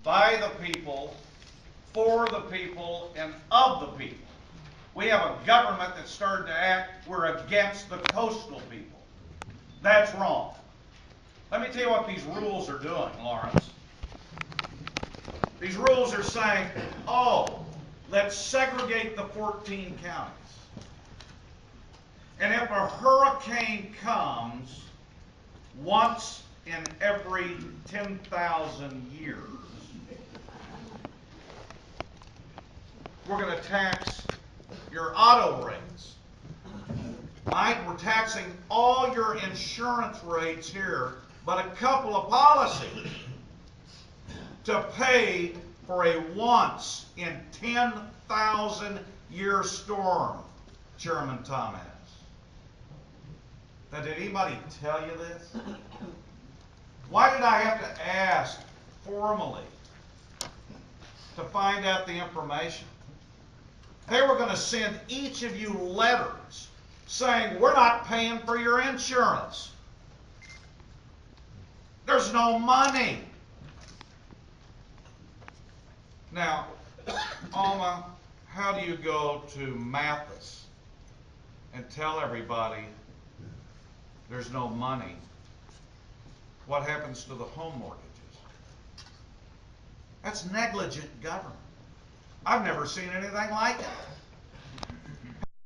by the people, for the people, and of the people. We have a government that started to act, we're against the coastal people. That's wrong. Let me tell you what these rules are doing, Lawrence. These rules are saying, oh, let's segregate the 14 counties. And if a hurricane comes once in every 10,000 years, we're going to tax your auto rates. Mike, we're taxing all your insurance rates here, but a couple of policies to pay for a once in 10,000 year storm, Chairman Thomas. Now, did anybody tell you this? Why did I have to ask formally to find out the information? They were going to send each of you letters saying, we're not paying for your insurance. There's no money. Now, Alma, how do you go to Mathis and tell everybody there's no money? What happens to the home mortgages? That's negligent government. I've never seen anything like it.